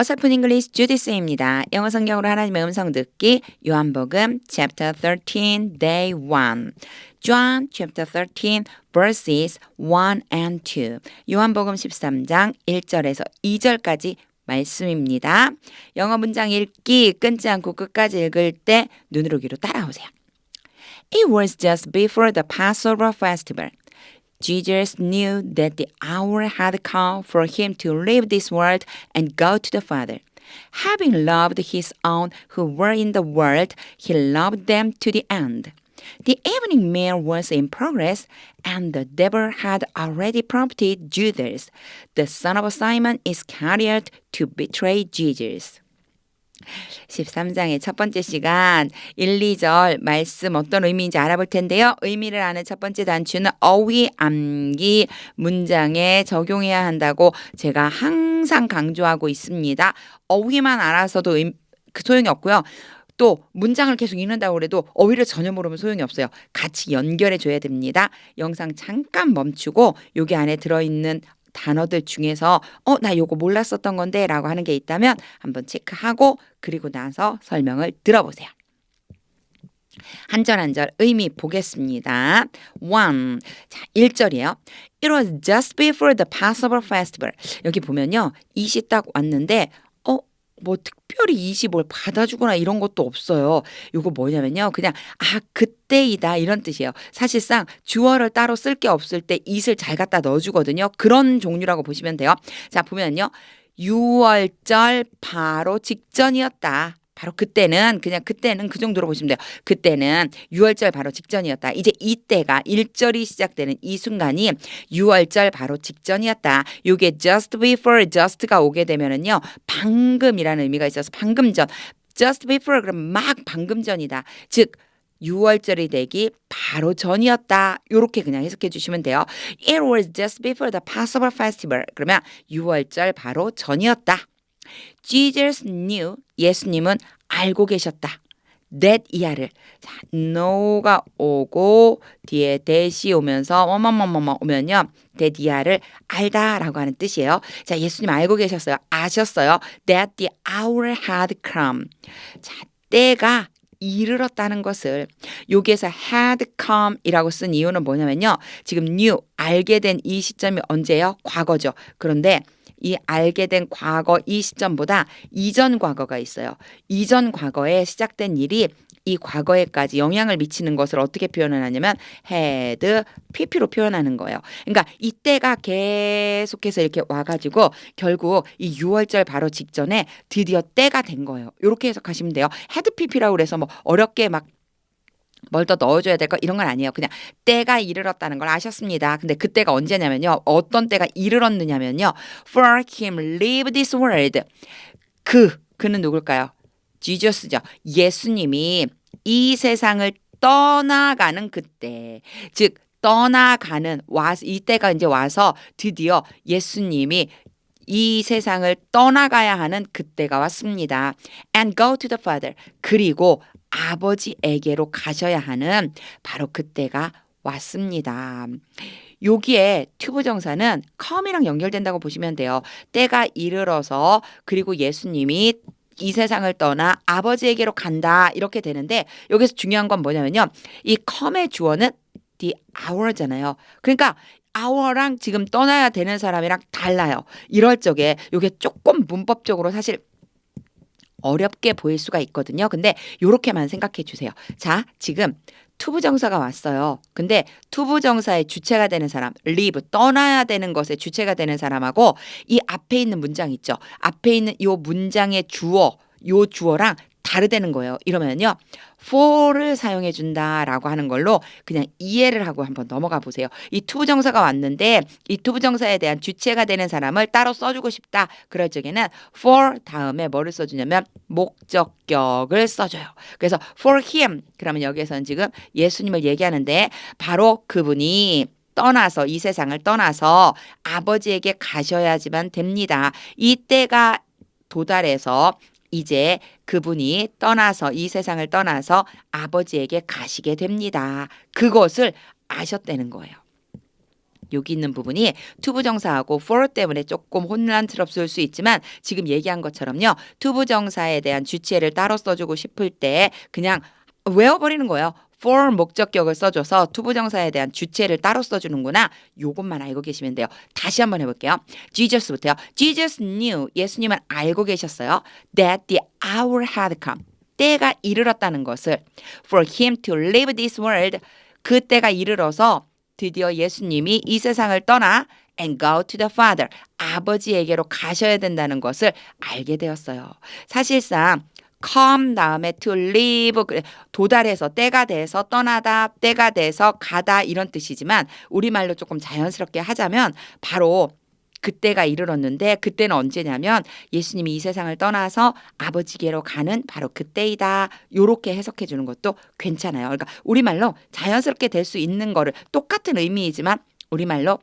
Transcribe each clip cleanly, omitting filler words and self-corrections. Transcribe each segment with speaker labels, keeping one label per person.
Speaker 1: 어설픈 잉글리시 주디스입니다. 영어 성경으로 하나님의 음성 듣기 요한복음 chapter 13 day 1 John chapter 13 verses 1 and 2 요한복음 13장 1절에서 2절까지 말씀입니다. 영어 문장 읽기 끊지 않고 끝까지 읽을 때 눈으로 귀로 따라오세요. It was just before the Passover festival. Jesus knew that the hour had come for him to leave this world and go to the Father. Having loved his own who were in the world, he loved them to the end. The evening meal was in progress, and the devil had already prompted Judas, the son of Simon Iscariot, to betray Jesus. 13장의 첫 번째 시간 1, 2절 말씀 어떤 의미인지 알아볼 텐데요. 의미를 아는 첫 번째 단추는 어휘, 암기 문장에 적용해야 한다고 제가 항상 강조하고 있습니다. 어휘만 알아서도 소용이 없고요. 또 문장을 계속 읽는다고 해도 어휘를 전혀 모르면 소용이 없어요. 같이 연결해 줘야 됩니다. 영상 잠깐 멈추고 여기 안에 들어있는 단어들 중에서 나 요거 몰랐었던 건데 라고 하는 게 있다면 한번 체크하고 그리고 나서 설명을 들어보세요. 한 절 한 절 의미 보겠습니다. 1. 자, 1절이에요. It was just before the Passover festival. 여기 보면요. 이시 딱 왔는데 뭐 특별히 이시 뭘 받아주거나 이런 것도 없어요. 이거 뭐냐면요. 그냥 그때이다 이런 뜻이에요. 사실상 주어를 따로 쓸 게 없을 때 it을 잘 갖다 넣어주거든요. 그런 종류라고 보시면 돼요. 자 보면요. 6월절 바로 직전이었다. 바로 그때는 그 정도로 보시면 돼요. 그때는 6월절 바로 직전이었다. 이제 이때가 1절이 시작되는 이 순간이 6월절 바로 직전이었다. 이게 just before just가 오게 되면은요. 방금이라는 의미가 있어서 방금 전 just before 그럼 막 방금 전이다. 즉 6월절이 되기 바로 전이었다. 이렇게 그냥 해석해 주시면 돼요. It was just before the Passover festival. 그러면 6월절 바로 전이었다. Jesus knew, 예수님은 알고 계셨다. that 이하를 자, know가 오고 뒤에 that이 오면서 오면요. that 이하를 알다라고 하는 뜻이에요. 자, 예수님 알고 계셨어요. 아셨어요. that the hour had come. 자, 때가 이르렀다는 것을 여기에서 had come 이라고 쓴 이유는 뭐냐면요. 지금 knew, 알게 된 이 시점이 언제예요? 과거죠. 그런데 이 알게 된 과거 이 시점보다 이전 과거가 있어요. 이전 과거에 시작된 일이 이 과거에까지 영향을 미치는 것을 어떻게 표현을 하냐면 had, pp로 표현하는 거예요. 그러니까 이때가 계속해서 이렇게 와가지고 결국 이 6월절 바로 직전에 드디어 때가 된 거예요. 이렇게 해석하시면 돼요. had pp라고 그래서 뭐 어렵게 막 뭘 더 넣어줘야 될 거 이런 건 아니에요. 그냥 때가 이르렀다는 걸 아셨습니다. 근데 그때가 언제냐면요. 어떤 때가 이르렀느냐면요. For him leave this world. 그는 누굴까요? 지저스죠. 예수님이 이 세상을 떠나가는 그때. 즉 떠나가는 이때가 이제 와서 드디어 예수님이 이 세상을 떠나가야 하는 그때가 왔습니다. And go to the Father. 그리고 아버지에게로 가셔야 하는 바로 그때가 왔습니다. 여기에 투부정사는 come이랑 연결된다고 보시면 돼요. 때가 이르러서 그리고 예수님이 이 세상을 떠나 아버지에게로 간다 이렇게 되는데 여기서 중요한 건 뭐냐면요. 이 come의 주어는 the hour잖아요. 그러니까 hour랑 지금 떠나야 되는 사람이랑 달라요. 이럴 적에 이게 조금 문법적으로 사실 어렵게 보일 수가 있거든요. 근데 이렇게만 생각해 주세요. 자, 지금 투부정사가 왔어요. 근데 투부정사의 주체가 되는 사람, leave, 떠나야 되는 것의 주체가 되는 사람하고 이 앞에 있는 문장 있죠. 앞에 있는 이 문장의 주어, 이 주어랑 다르다는 거예요. 이러면요. for를 사용해 준다라고 하는 걸로 그냥 이해를 하고 한번 넘어가 보세요. 이 투부정사가 왔는데 이 투부정사에 대한 주체가 되는 사람을 따로 써주고 싶다. 그럴 적에는 for 다음에 뭐를 써주냐면 목적격을 써줘요. 그래서 for him 그러면 여기에서는 지금 예수님을 얘기하는데 바로 그분이 떠나서 이 세상을 떠나서 아버지에게 가셔야지만 됩니다. 이때가 도달해서 이제 그분이 떠나서 이 세상을 떠나서 아버지에게 가시게 됩니다. 그것을 아셨다는 거예요. 여기 있는 부분이 투부정사하고 for 때문에 조금 혼란스럽을 수 있지만 지금 얘기한 것처럼요. 투부정사에 대한 주체를 따로 써주고 싶을 때 그냥 외워버리는 거예요. for 목적격을 써줘서 투부정사에 대한 주체를 따로 써주는구나. 요것만 알고 계시면 돼요. 다시 한번 해볼게요. Jesus부터요. Jesus knew. 예수님은 알고 계셨어요. That the hour had come. 때가 이르렀다는 것을. For him to leave this world. 그 때가 이르러서 드디어 예수님이 이 세상을 떠나 and go to the Father. 아버지에게로 가셔야 된다는 것을 알게 되었어요. 사실상 come 다음에 to leave 도달해서 때가 돼서 떠나다 때가 돼서 가다 이런 뜻이지만 우리말로 조금 자연스럽게 하자면 바로 그때가 이르렀는데 그때는 언제냐면 예수님이 이 세상을 떠나서 아버지께로 가는 바로 그때이다. 요렇게 해석해 주는 것도 괜찮아요. 그러니까 우리말로 자연스럽게 될 수 있는 거를 똑같은 의미이지만 우리말로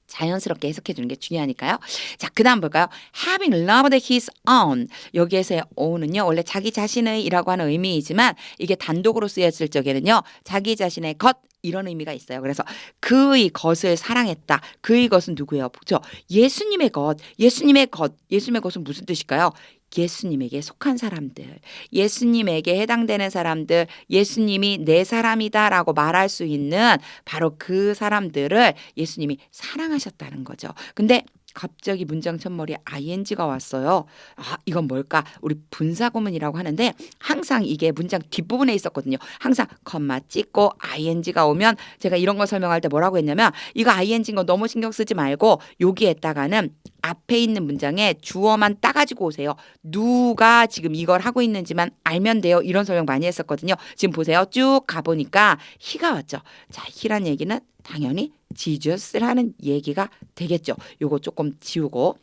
Speaker 1: 자연스럽게 해석해 주는 게 중요하니까요. 자, 그 다음 볼까요? Having loved his own. 여기에서의 own은요. 원래 자기 자신의이라고 하는 의미이지만 이게 단독으로 쓰였을 적에는요. 자기 자신의 것 이런 의미가 있어요. 그래서 그의 것을 사랑했다. 그의 것은 누구예요? 그렇죠? 예수님의 것. 예수님의 것. 예수님의 것은 무슨 뜻일까요? 예수님에게 속한 사람들, 예수님에게 해당되는 사람들, 예수님이 내 사람이다라고 말할 수 있는 바로 그 사람들을 예수님이 사랑하셨다는 거죠. 근데 갑자기 문장 첫머리에 ing가 왔어요. 아, 이건 뭘까? 우리 분사구문이라고 하는데 항상 이게 문장 뒷부분에 있었거든요. 항상 컴마 찍고 ing가 오면 제가 이런 거 설명할 때 뭐라고 했냐면 이거 ing인 거 너무 신경 쓰지 말고 여기에다가는 앞에 있는 문장에 주어만 따가지고 오세요. 누가 지금 이걸 하고 있는지만 알면 돼요. 이런 설명 많이 했었거든요. 지금 보세요. 쭉 가보니까 he가 왔죠. 자, he란 얘기는 당연히 지저스라는 얘기가 되겠죠. 요거 조금 지우고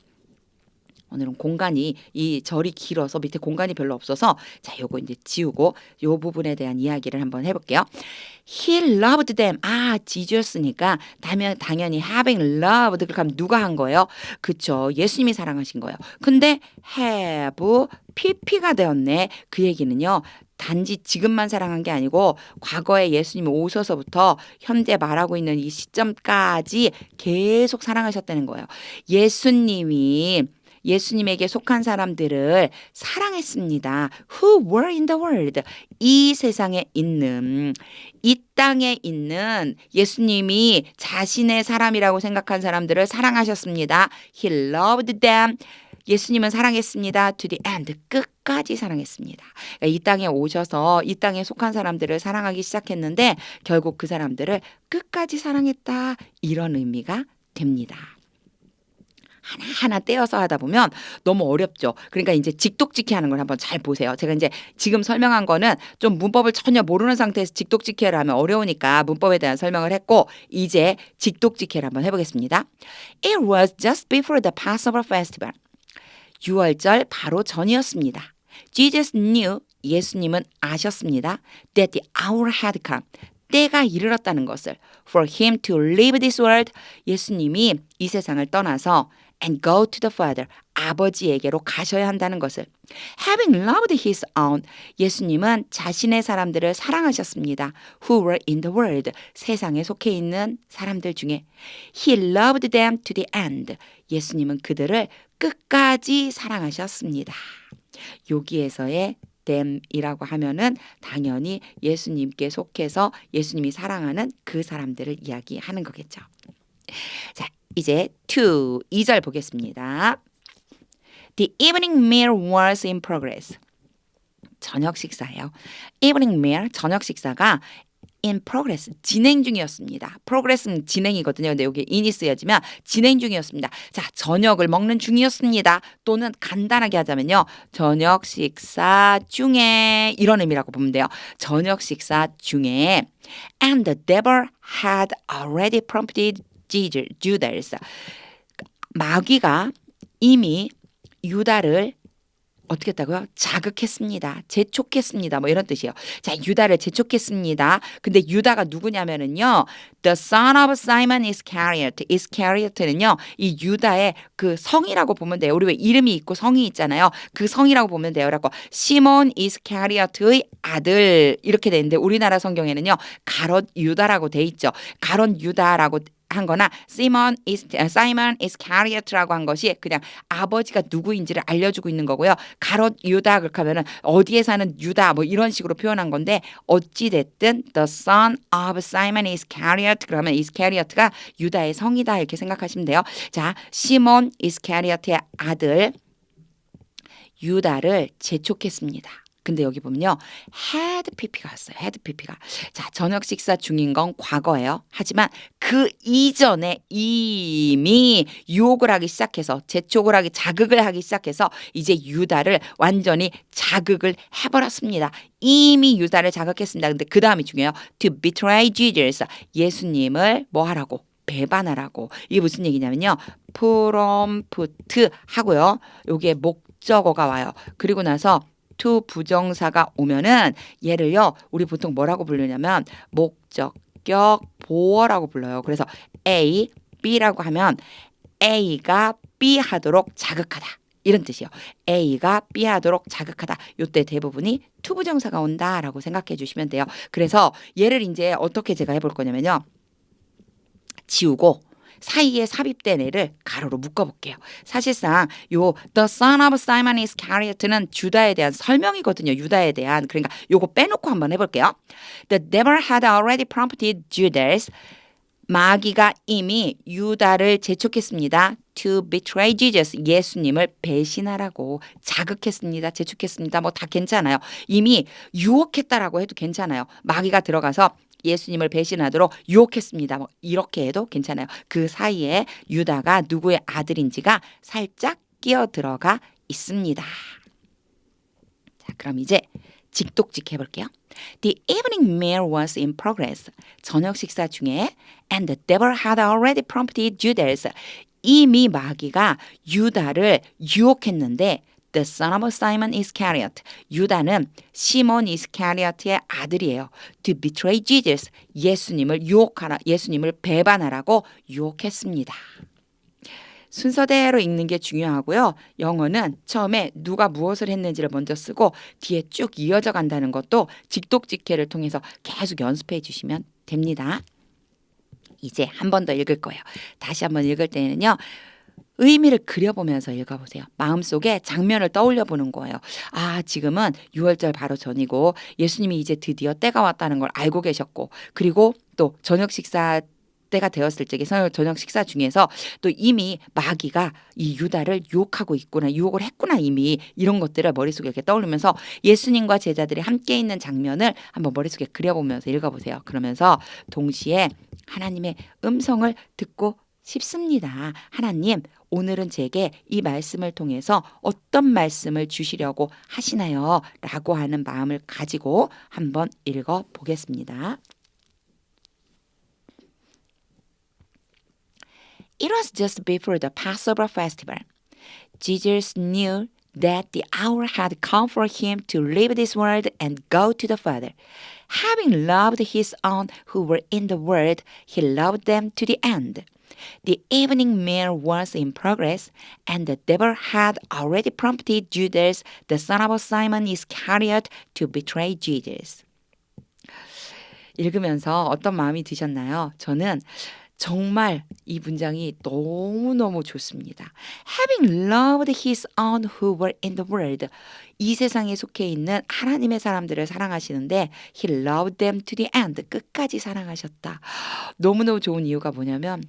Speaker 1: 오늘은 공간이 이 절이 길어서 밑에 공간이 별로 없어서 자 요거 이제 지우고 요 부분에 대한 이야기를 한번 해볼게요. He loved them. 아 지저스니까 당연히 having loved 그럼 누가 한 거예요? 그쵸 예수님이 사랑하신 거예요. 근데 have pp가 되었네. 그 얘기는요. 단지 지금만 사랑한 게 아니고 과거에 예수님이 오셔서부터 현재 말하고 있는 이 시점까지 계속 사랑하셨다는 거예요. 예수님에게 속한 사람들을 사랑했습니다. Who were in the world? 이 세상에 있는 이 땅에 있는 예수님이 자신의 사람이라고 생각한 사람들을 사랑하셨습니다. He loved them. 예수님은 사랑했습니다. To the end. 끝까지 사랑했습니다. 그러니까 이 땅에 오셔서 이 땅에 속한 사람들을 사랑하기 시작했는데 결국 그 사람들을 끝까지 사랑했다. 이런 의미가 됩니다. 하나하나 떼어서 하다 보면 너무 어렵죠. 그러니까 이제 직독직해 하는 걸 한번 잘 보세요. 제가 이제 지금 설명한 거는 좀 문법을 전혀 모르는 상태에서 직독직해를 하면 어려우니까 문법에 대한 설명을 했고 이제 직독직해를 한번 해보겠습니다. It was just before the Passover festival. 6월절 바로 전이었습니다. Jesus knew, 예수님은 아셨습니다. That the hour had come. 때가 이르렀다는 것을. For him to leave this world. 예수님이 이 세상을 떠나서 and go to the Father. 아버지에게로 가셔야 한다는 것을. Having loved his own. 예수님은 자신의 사람들을 사랑하셨습니다. Who were in the world. 세상에 속해 있는 사람들 중에. He loved them to the end. 예수님은 그들을 끝까지 사랑하셨습니다. 여기에서의 them이라고 하면은 당연히 예수님께 속해서 예수님이 사랑하는 그 사람들을 이야기하는 거겠죠. 자, 이제 2절 보겠습니다. The evening meal was in progress. 저녁 식사예요. evening meal, 저녁 식사가 in progress, 진행 중이었습니다. progress는 진행이거든요. 근데 여기 in이 쓰여지면 진행 중이었습니다. 자, 저녁을 먹는 중이었습니다. 또는 간단하게 하자면요. 저녁 식사 중에 이런 의미라고 보면 돼요. 저녁 식사 중에 and the devil had already prompted Judas. 마귀가 이미 유다를 어떻게 했다고요? 자극했습니다. 재촉했습니다. 뭐 이런 뜻이에요. 자, 유다를 재촉했습니다. 근데 유다가 누구냐면은요. The son of Simon Iscariot. Iscariot는요. 이 유다의 그 성이라고 보면 돼요. 우리 왜 이름이 있고 성이 있잖아요. 그 성이라고 보면 돼요. 라고 시몬 이스카리오트의 아들 이렇게 되는데 우리나라 성경에는요. 가롯 유다라고 돼 있죠. 가롯 유다라고 한 거나 사이먼 이스카리오트라고 한 것이 그냥 아버지가 누구인지를 알려주고 있는 거고요. 가롯 유다 그렇게 하면은 어디에 사는 유다 뭐 이런 식으로 표현한 건데 어찌 됐든 the son of Simon Iscariot 그러면 이스카리오트가 유다의 성이다 이렇게 생각하시면 돼요. 자, 시몬 이스카리오트의 아들 유다를 재촉했습니다. 근데 여기 보면요. had pp가 왔어요. had pp가. 자, 저녁 식사 중인 건 과거예요. 하지만 그 이전에 이미 유혹을 하기 시작해서 재촉을 하기 자극을 하기 시작해서 이제 유다를 완전히 자극을 해버렸습니다. 이미 유다를 자극했습니다. 근데 그 다음이 중요해요. to betray Jesus. 예수님을 뭐 하라고? 배반하라고. 이게 무슨 얘기냐면요. prompt 하고요. 여기에 목적어가 와요. 그리고 나서 to 부정사가 오면은 얘를요. 우리 보통 뭐라고 부르냐면 목적격 보어라고 불러요. 그래서 A, B라고 하면 A가 B 하도록 자극하다. 이런 뜻이에요. A가 B 하도록 자극하다. 요때 대부분이 to 부정사가 온다라고 생각해 주시면 돼요. 그래서 얘를 이제 어떻게 제가 해볼 거냐면요. 지우고 사이에 삽입된 애를 가로로 묶어볼게요. 사실상 요 The son of Simon Iscariot는 주다에 대한 설명이거든요. 유다에 대한. 그러니까 요거 빼놓고 한번 해볼게요. The devil had already prompted Judas. 마귀가 이미 유다를 재촉했습니다. To betray Jesus. 예수님을 배신하라고 자극했습니다. 재촉했습니다. 뭐 다 괜찮아요. 이미 유혹했다라고 해도 괜찮아요. 마귀가 들어가서 예수님을 배신하도록 유혹했습니다. 뭐 이렇게 해도 괜찮아요. 그 사이에 유다가 누구의 아들인지가 살짝 끼어 들어가 있습니다. 자, 그럼 이제 직독직 해볼게요. The evening meal was in progress. 저녁 식사 중에 and the devil had already prompted Judas. 이미 마귀가 유다를 유혹했는데 The son of Simon Iscariot. 유다는 시몬 이스카리오트의 아들이에요. To betray Jesus. 예수님을 유혹하라, 예수님을 배반하라고 유혹했습니다. 순서대로 읽는 게 중요하고요. 영어는 처음에 누가 무엇을 했는지를 먼저 쓰고 뒤에 쭉 이어져 간다는 것도 직독직해를 통해서 계속 연습해 주시면 됩니다. 이제 한 번 더 읽을 거예요. 다시 한번 읽을 때는요. 의미를 그려보면서 읽어보세요. 마음속에 장면을 떠올려 보는 거예요. 아, 지금은 6월절 바로 전이고 예수님이 이제 드디어 때가 왔다는 걸 알고 계셨고 그리고 또 저녁 식사 때가 되었을 적에 저녁 식사 중에서 또 이미 마귀가 이 유다를 유혹하고 있구나, 유혹을 했구나 이미 이런 것들을 머릿속에 이렇게 떠올리면서 예수님과 제자들이 함께 있는 장면을 한번 머릿속에 그려보면서 읽어보세요. 그러면서 동시에 하나님의 음성을 듣고 싶습니다. 하나님, 오늘은 제게 이 말씀을 통해서 어떤 말씀을 주시려고 하시나요? 라고 하는 마음을 가지고 한번 읽어보겠습니다. It was just before the Passover festival. Jesus knew that the hour had come for him to leave this world and go to the Father. Having loved his own who were in the world, he loved them to the end. The evening meal was in progress, and the devil had already prompted Judas, the son of Simon Iscariot, to betray Jesus. 읽으면서 어떤 마음이 드셨나요? 저는 정말 이 문장이 너무너무 좋습니다. Having loved his own who were in the world. 이 세상에 속해 있는 하나님의 사람들을 사랑하시는데 he loved them to the end. 끝까지 사랑하셨다. 너무너무 좋은 이유가 뭐냐면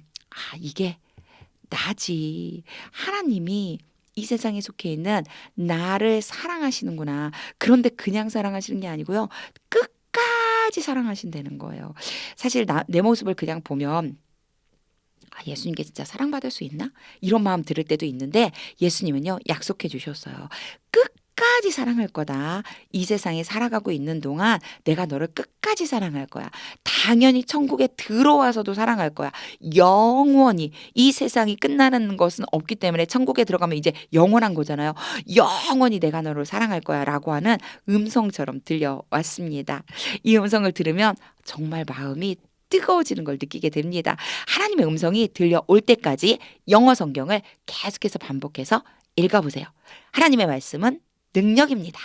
Speaker 1: 이게 나지. 하나님이 이 세상에 속해 있는 나를 사랑하시는구나. 그런데 그냥 사랑하시는 게 아니고요. 끝까지 사랑하신다는 거예요. 사실 내 모습을 그냥 보면 예수님께 진짜 사랑받을 수 있나? 이런 마음 들을 때도 있는데 예수님은요. 약속해 주셨어요. 끝까지 사랑할 거다. 이 세상에 살아가고 있는 동안 내가 너를 끝까지 사랑할 거야. 당연히 천국에 들어와서도 사랑할 거야. 영원히 이 세상이 끝나는 것은 없기 때문에 천국에 들어가면 이제 영원한 거잖아요. 영원히 내가 너를 사랑할 거야 라고 하는 음성처럼 들려왔습니다. 이 음성을 들으면 정말 마음이 뜨거워지는 걸 느끼게 됩니다. 하나님의 음성이 들려올 때까지 영어 성경을 계속해서 반복해서 읽어보세요. 하나님의 말씀은 능력입니다.